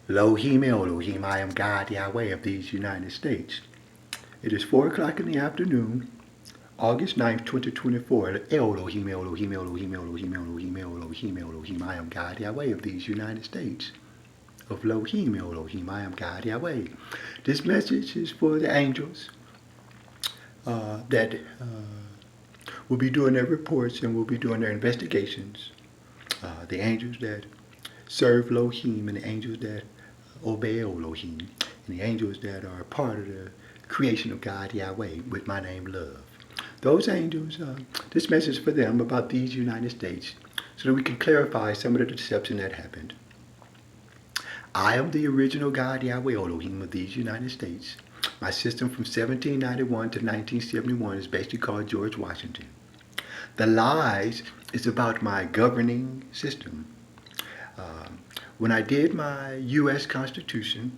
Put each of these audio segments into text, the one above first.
Elohim Elohim, I am God Yahweh of these United States. It is 4 o'clock in the afternoon, August 9th, 2024. Elohim Elohim Elohim Elohim Elohim Elohim Elohim, I am God Yahweh of these United States. Of Elohim Elohim, I am God Yahweh. This message is for the angels that will be doing their reports and will be doing their investigations. The angels that serve Elohim and the angels that obey Elohim and the angels that are part of the creation of God Yahweh with my name Love. Those angels, this message is for them about these United States so that we can clarify some of the deception that happened. I am the original God Yahweh Elohim of these United States. My system from 1791 to 1971 is basically called George Washington. The lies is about my governing system. When I did my U.S. Constitution,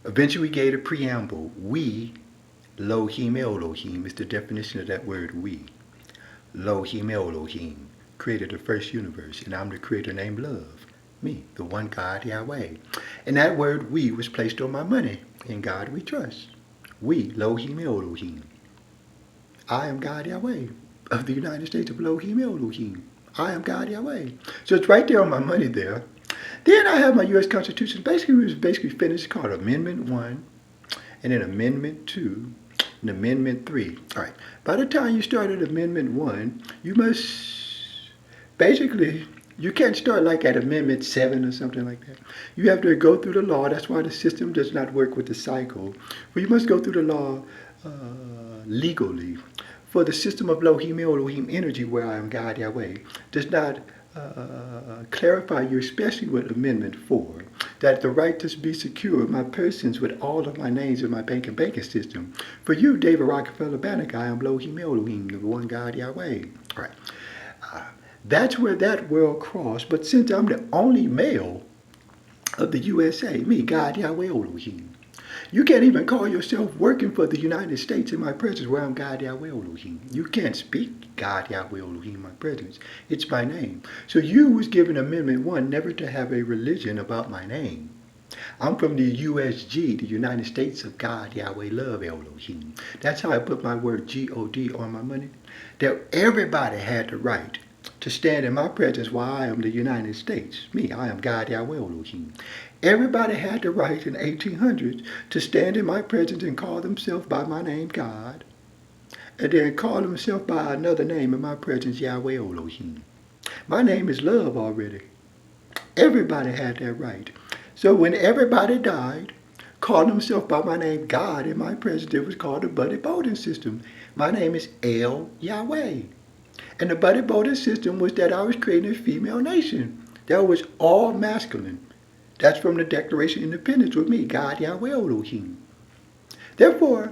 eventually we gave a preamble. We, Elohim Elohim, is the definition of that word we. Elohim Elohim created the first universe, and I'm the creator named Love. Me, the one God Yahweh. And that word we was placed on my money. In God we trust. We, Elohim Elohim. I am God Yahweh of the United States of Elohim Elohim. I am God Yahweh. So it's right there on my money there. Then I have my U.S. Constitution. It was basically finished, called Amendment 1, and then Amendment 2, and Amendment 3. All right. By the time you started Amendment 1, you must basically, you can't start like at Amendment 7 or something like that. You have to go through the law. That's why the system does not work with the cycle. But you must go through the law legally. For the system of Elohim Elohim energy, where I am God Yahweh, does not clarify you, especially with Amendment 4, that the right to be secure my persons with all of my names in my banking system. For you, David Rockefeller Bannock, I am Elohim Elohim, the one God Yahweh. All right. That's where that world crossed. But since I'm the only male of the USA, me, God Yahweh Elohim, you can't even call yourself working for the United States in my presence, where I'm God Yahweh Elohim. You can't speak God Yahweh Elohim in my presence. It's my name. So you was given Amendment 1 never to have a religion about my name. I'm from the USG, the United States of God Yahweh Love Elohim. That's how I put my word G-O-D on my money. That everybody had the right to stand in my presence while I am the United States. Me, I am God Yahweh Elohim. Everybody had the right in 1800s to stand in my presence and call themselves by my name God, and then call themselves by another name in my presence Yahweh Elohim. My name is Love already. Everybody had that right. So when everybody died, called themselves by my name God in my presence, it was called the Buddy Bolden system. My name is El Yahweh. And the Buddy Bolden system was that I was creating a female nation that was all masculine. That's from the Declaration of Independence with me, God Yahweh Elohim. Therefore,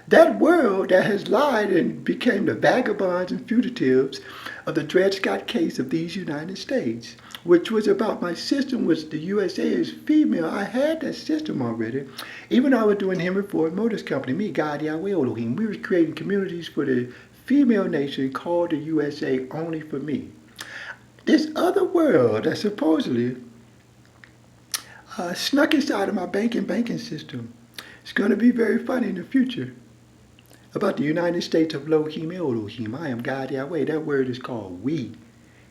that world that has lied and became the vagabonds and fugitives of the Dred Scott case of these United States, which was about my system, was the USA is female. I had that system already. Even I was doing Henry Ford Motors Company, me, God Yahweh Elohim. We were creating communities for the female nation called the USA only for me. This other world that supposedly snuck inside of my banking system. It's going to be very funny in the future. About the United States of Elohim Elohim, I am God Yahweh. That word is called we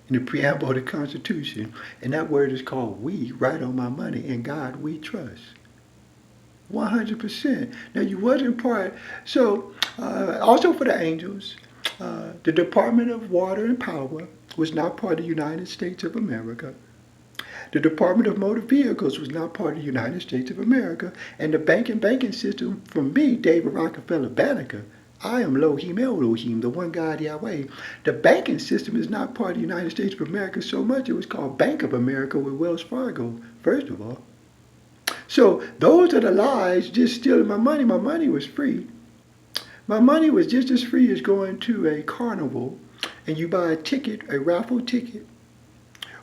in the preamble of the Constitution. And that word is called we right on my money. In God we trust. 100%. Now you wasn't part. So also for the angels, the Department of Water and Power was not part of the United States of America. The Department of Motor Vehicles was not part of the United States of America. And the banking system, from me, David Rockefeller Bannock, I am Elohim Elohim, the one God Yahweh. The banking system is not part of the United States of America so much it was called Bank of America with Wells Fargo, first of all. So those are the lies, just stealing my money. My money was free. My money was just as free as going to a carnival and you buy a ticket, a raffle ticket,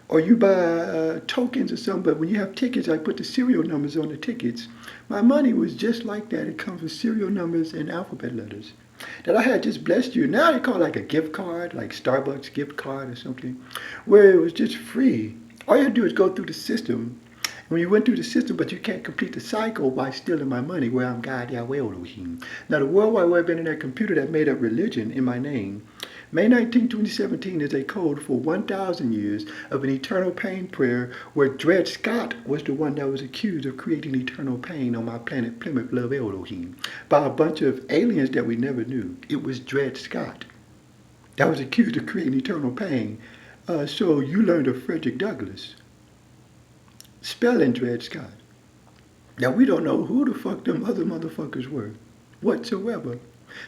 or you buy tokens or something, but when you have tickets, I put the serial numbers on the tickets. My money was just like that. It comes with serial numbers and alphabet letters. That I had just blessed you. Now they call it like a gift card, like Starbucks gift card or something, where it was just free. All you had to do is go through the system, When you went through the system, but you can't complete the cycle by stealing my money, where I'm God Yahweh Elohim. Now, the World Wide Web Internet computer that made up religion in my name, May 19, 2017 is a code for 1,000 years of an eternal pain prayer where Dred Scott was the one that was accused of creating eternal pain on my planet Plymouth Love Elohim by a bunch of aliens that we never knew. It was Dred Scott that was accused of creating eternal pain. So you learned of Frederick Douglass spelling Dred Scott. Now we don't know who the fuck them other motherfuckers were whatsoever.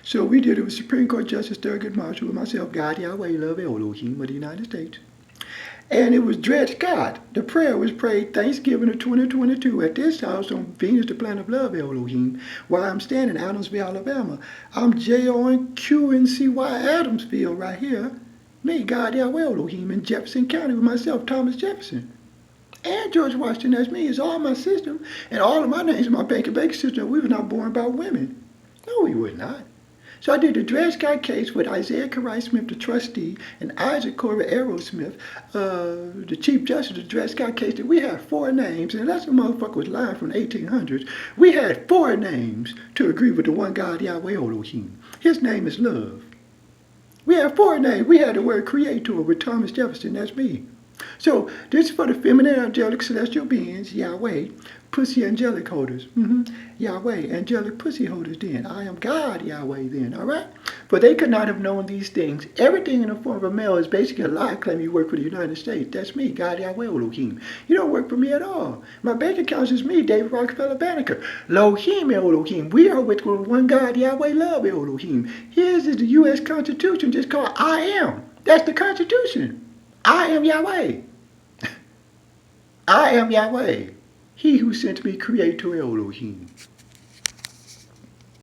So we did it with Supreme Court Justice Thurgood Marshall and myself, God Yahweh Love Elohim of the United States. And it was Dred Scott. The prayer was prayed Thanksgiving of 2022 at this house on Venus, the planet of love Elohim, where I'm standing in Adamsville, Alabama. I'm JONQNCY Adamsville right here. Me, God Yahweh Elohim in Jefferson County with myself, Thomas Jefferson. And George Washington, that's me. It's all my system. And all of my names in my bank system. We were not born by women. No, we were not. So I did the Dred Scott case with Isaiah Karai Smith, the trustee, and Isaac Corbett Arrowsmith, the Chief Justice of the Dred Scott case. That we had 4 names, and unless the motherfucker was lying from the 1800s, we had 4 names to agree with the one God, Yahweh Elohim. His name is Love. We had 4 names. We had the word Creator with Thomas Jefferson. That's me. So this is for the feminine angelic celestial beings, Yahweh, pussy angelic holders. Yahweh, angelic pussy holders then. I am God, Yahweh then, all right? For they could not have known these things. Everything in the form of a male is basically a lie claiming you work for the United States. That's me, God, Yahweh Elohim. You don't work for me at all. My bank account is me, David Rockefeller Banneker. Lohim Elohim. We are with one God, Yahweh Love Elohim. His is the U.S. Constitution, just called I am. That's the Constitution. I am Yahweh. I am Yahweh. He who sent me, Creator Elohim.